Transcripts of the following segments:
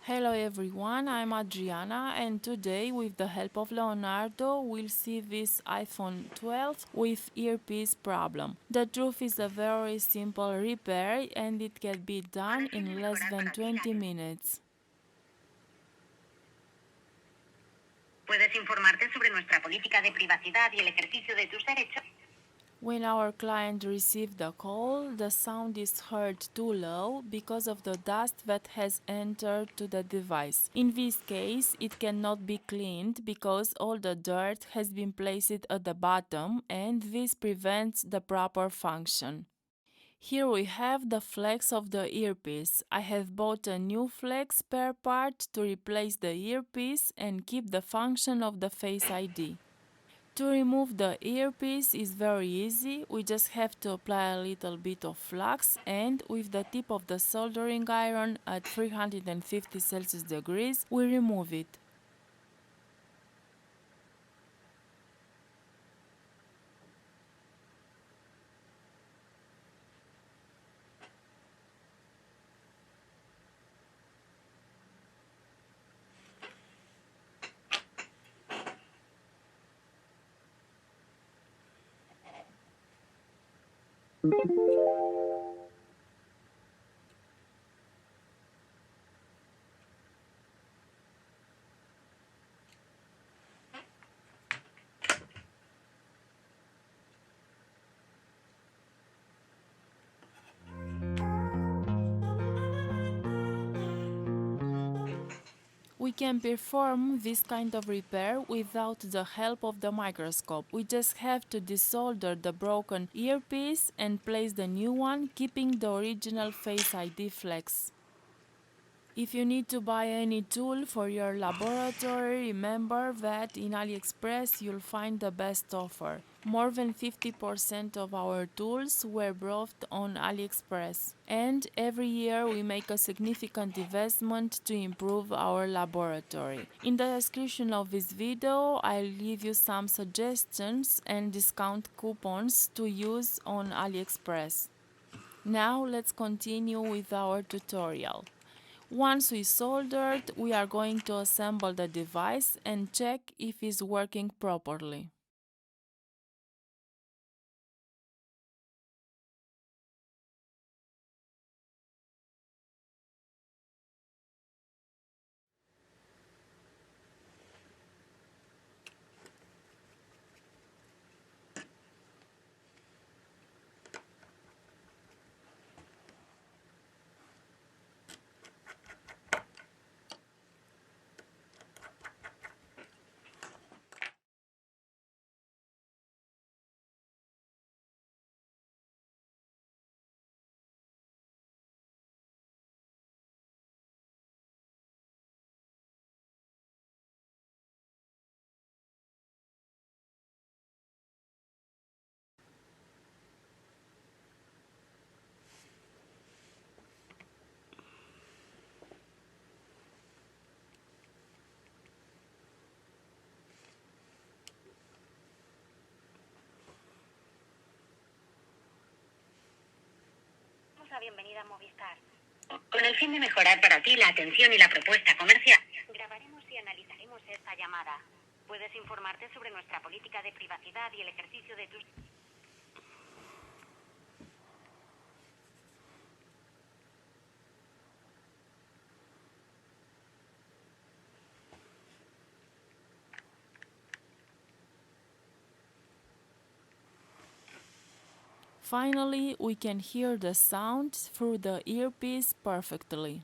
Hello everyone, I'm Adriana and today with the help of Leonardo we'll see this iPhone 12 with earpiece problem. The truth is a very simple repair and it can be done in less than 20 minutes. Puedes informarte sobre nuestra política de privacidad y el ejercicio de tus derechos. When our client receives the call, the sound is heard too low because of the dust that has entered to the device. In this case, it cannot be cleaned because all the dirt has been placed at the bottom and this prevents the proper function. Here we have the flex of the earpiece. I have bought a new flex spare part to replace the earpiece and keep the function of the Face ID. To remove the earpiece is very easy, we just have to apply a little bit of flux and with the tip of the soldering iron at 350 Celsius degrees we remove it. We can perform this kind of repair without the help of the microscope. We just have to desolder the broken earpiece and place the new one, keeping the original Face ID flex. If you need to buy any tool for your laboratory, remember that in AliExpress you'll find the best offer. More than 50% of our tools were bought on AliExpress. And every year we make a significant investment to improve our laboratory. In the description of this video, I'll leave you some suggestions and discount coupons to use on AliExpress. Now let's continue with our tutorial. Once we soldered, we are going to assemble the device and check if it's working properly. Bienvenida a Movistar. Con el fin de mejorar para ti la atención y la propuesta comercial, grabaremos y analizaremos esta llamada. Puedes informarte sobre nuestra política de privacidad y el ejercicio de tus... Finally, we can hear the sound through the earpiece perfectly.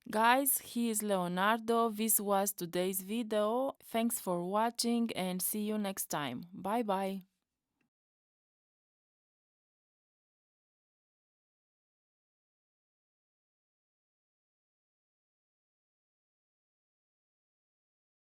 Guys, he is Leonardo. This was today's video. Thanks for watching and see you next time. Bye bye.